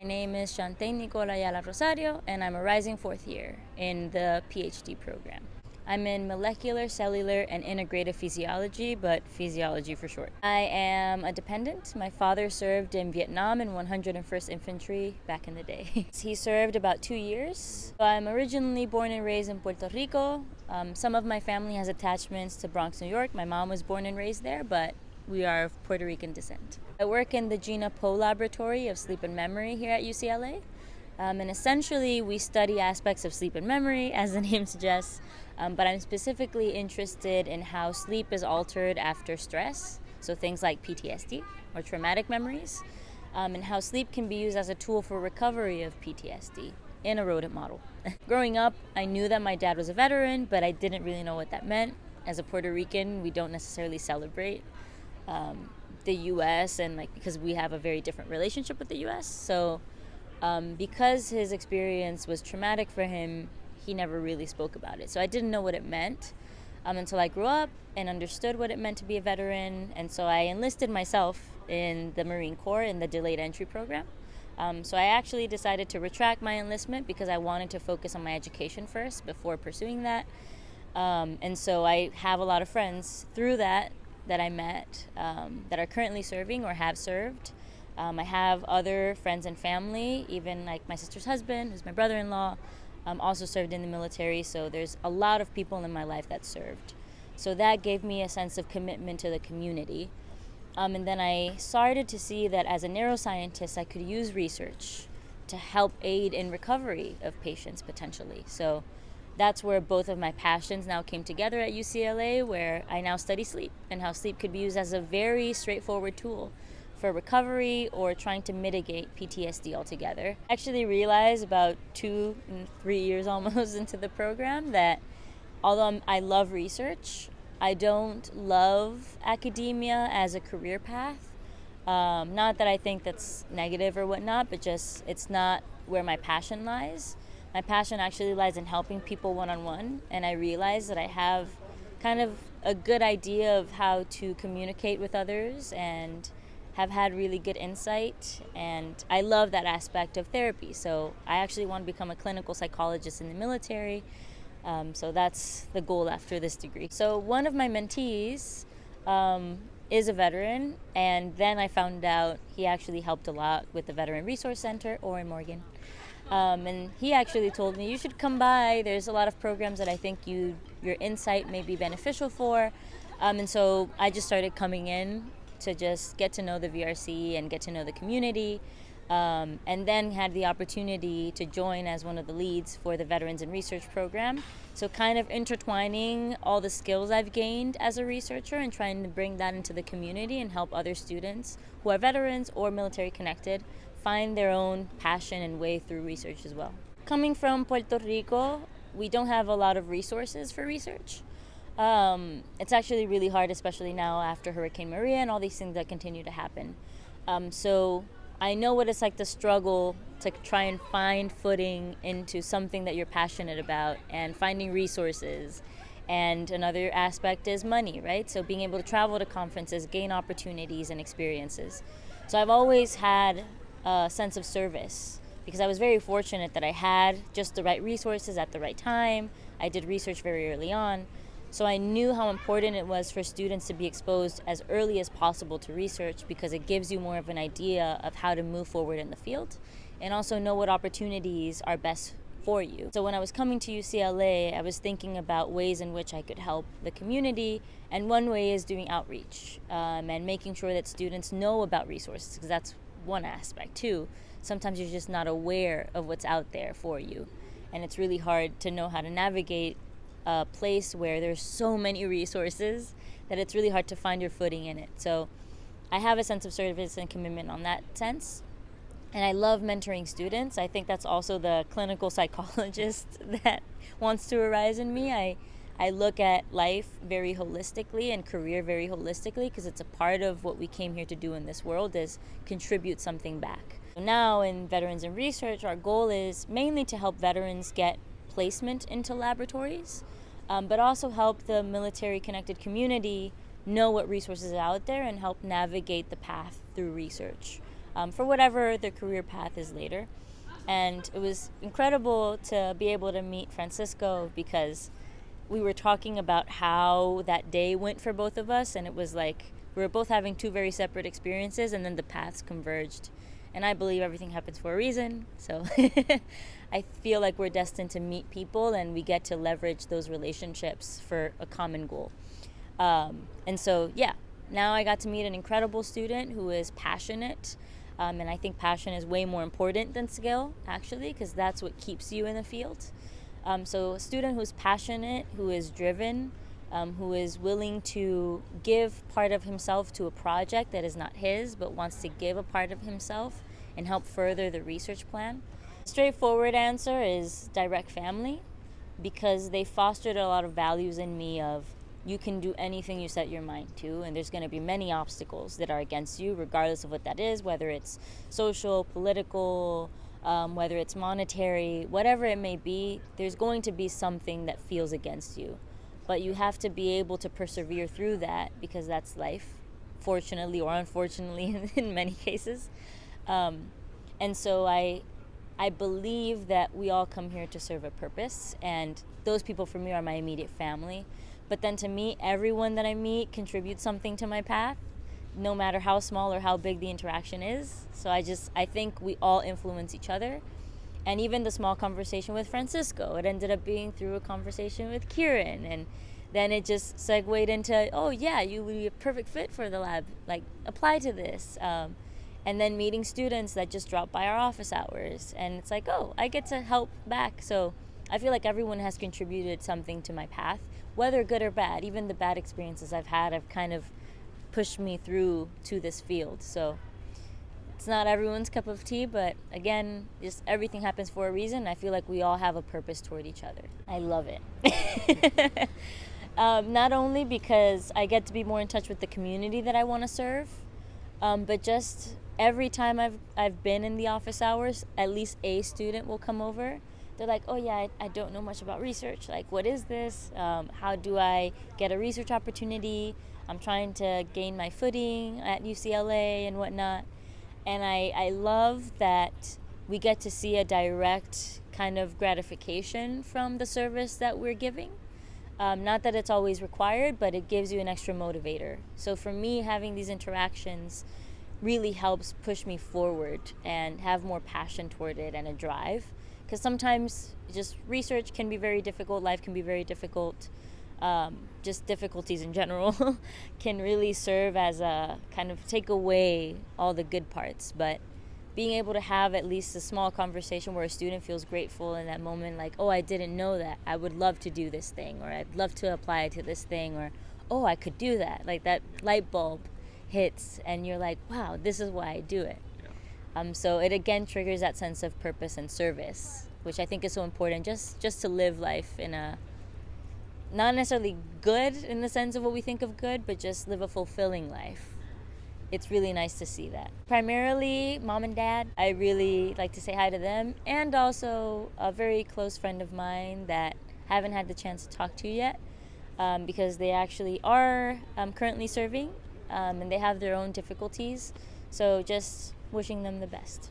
My name is Shantée Ayala, and I'm a rising fourth year in the PhD program. I'm in molecular, cellular, and integrative physiology, but physiology for short. I am a dependent. My father served in Vietnam in 101st Infantry back in the day. He served about 2 years. I'm originally born and raised in Puerto Rico. Some of my family has attachments to Bronx, New York. My mom was born and raised there, but we are of Puerto Rican descent. I work in the Gina Poe Laboratory of Sleep and Memory here at UCLA. And essentially, we study aspects of sleep and memory, as the name suggests, but I'm specifically interested in how sleep is altered after stress, so things like PTSD or traumatic memories, and how sleep can be used as a tool for recovery of PTSD in a rodent model. Growing up, I knew that my dad was a veteran, but I didn't really know what that meant. As a Puerto Rican, we don't necessarily celebrate the U.S. and because we have a very different relationship with the U.S. So because his experience was traumatic for him, he never really spoke about it. So I didn't know what it meant until I grew up and understood what it meant to be a veteran. And so I enlisted myself in the Marine Corps in the delayed entry program. So I actually decided to retract my enlistment because I wanted to focus on my education first before pursuing that. And so I have a lot of friends through that I met that are currently serving or have served. I have other friends and family, even like my sister's husband, who's my brother-in-law, also served in the military. So there's a lot of people in my life that served. So that gave me a sense of commitment to the community. And then I started to see that as a neuroscientist, I could use research to help aid in recovery of patients potentially. So that's where both of my passions now came together at UCLA, where I now study sleep and how sleep could be used as a very straightforward tool for recovery or trying to mitigate PTSD altogether. I actually realized about 2 and 3 years almost into the program that although I love research, I don't love academia as a career path. Not that I think that's negative or whatnot, but just it's not where my passion lies. My passion actually lies in helping people one-on-one, and I realize that I have kind of a good idea of how to communicate with others and have had really good insight, and I love that aspect of therapy. So I actually want to become a clinical psychologist in the military. So that's the goal after this degree. So one of my mentees is a veteran, and then I found out he actually helped a lot with the Veteran Resource Center, or in Morgan. And he actually told me, you should come by. There's a lot of programs that I think your insight may be beneficial for. And so I just started coming in to just get to know the VRC and get to know the community. And then had the opportunity to join as one of the leads for the Veterans in Research program. So kind of intertwining all the skills I've gained as a researcher and trying to bring that into the community and help other students who are veterans or military connected find their own passion and way through research as well. Coming from Puerto Rico, we don't have a lot of resources for research. It's actually really hard, especially now after Hurricane Maria and all these things that continue to happen. So I know what it's like to struggle to try and find footing into something that you're passionate about and finding resources. And another aspect is money, right? So being able to travel to conferences, gain opportunities and experiences. So I've always had a sense of service because I was very fortunate that I had just the right resources at the right time. I did research very early on. So I knew how important it was for students to be exposed as early as possible to research because it gives you more of an idea of how to move forward in the field and also know what opportunities are best for you. So when I was coming to UCLA, I was thinking about ways in which I could help the community, and one way is doing outreach and making sure that students know about resources, because that's one aspect too. Sometimes you're just not aware of what's out there for you, and it's really hard to know how to navigate a place where there's so many resources that it's really hard to find your footing in it. So I have a sense of service and commitment on that sense. And I love mentoring students. I think that's also the clinical psychologist that wants to arise in me. I look at life very holistically and career very holistically because it's a part of what we came here to do in this world is contribute something back. Now in Veterans in Research, our goal is mainly to help veterans get placement into laboratories, but also help the military-connected community know what resources are out there and help navigate the path through research. for whatever their career path is later. And it was incredible to be able to meet Francisco because we were talking about how that day went for both of us, and it was like we were both having two very separate experiences, and then the paths converged. And I believe everything happens for a reason, so I feel like we're destined to meet people, and we get to leverage those relationships for a common goal. And so, yeah, now I got to meet an incredible student who is passionate, and I think passion is way more important than skill, actually, because that's what keeps you in the field. So a student who's passionate, who is driven, who is willing to give part of himself to a project that is not his, but wants to give a part of himself and help further the research plan. Straightforward answer is direct family, because they fostered a lot of values in me of you can do anything you set your mind to, and there's going to be many obstacles that are against you, regardless of what that is, whether it's social, political, whether it's monetary, whatever it may be, there's going to be something that feels against you. But you have to be able to persevere through that, because that's life, fortunately or unfortunately in many cases. And so I believe that we all come here to serve a purpose, and those people for me are my immediate family. But then to me, everyone that I meet contributes something to my path, no matter how small or how big the interaction is. So I think we all influence each other. And even the small conversation with Francisco, it ended up being through a conversation with Kieran. And then it just segued into, oh yeah, you would be a perfect fit for the lab, like apply to this. And then meeting students that just drop by our office hours. And it's like, oh, I get to help back. So I feel like everyone has contributed something to my path, whether good or bad. Even the bad experiences I've had have kind of pushed me through to this field. So it's not everyone's cup of tea, but again, just everything happens for a reason. I feel like we all have a purpose toward each other. I love it. Not only because I get to be more in touch with the community that I want to serve, but just every time I've been in the office hours, at least a student will come over. They're like, oh yeah, I don't know much about research. Like, what is this? How do I get a research opportunity? I'm trying to gain my footing at UCLA and whatnot. And I love that we get to see a direct kind of gratification from the service that we're giving. Not that it's always required, but it gives you an extra motivator. So for me, having these interactions really helps push me forward and have more passion toward it and a drive. Because sometimes just research can be very difficult, life can be very difficult. Just difficulties in general can really serve as a kind of take away all the good parts. But being able to have at least a small conversation where a student feels grateful in that moment, like, oh, I didn't know that, I would love to do this thing, or I'd love to apply to this thing, or oh, I could do that. Like that light bulb hits and you're like, wow, this is why I do it. So it again triggers that sense of purpose and service, which I think is so important, just to live life in a not necessarily good in the sense of what we think of good, but just live a fulfilling life. It's really nice to see that. Primarily mom and dad, I really like to say hi to them, and also a very close friend of mine that I haven't had the chance to talk to yet, because they actually are currently serving, and they have their own difficulties. So just wishing them the best.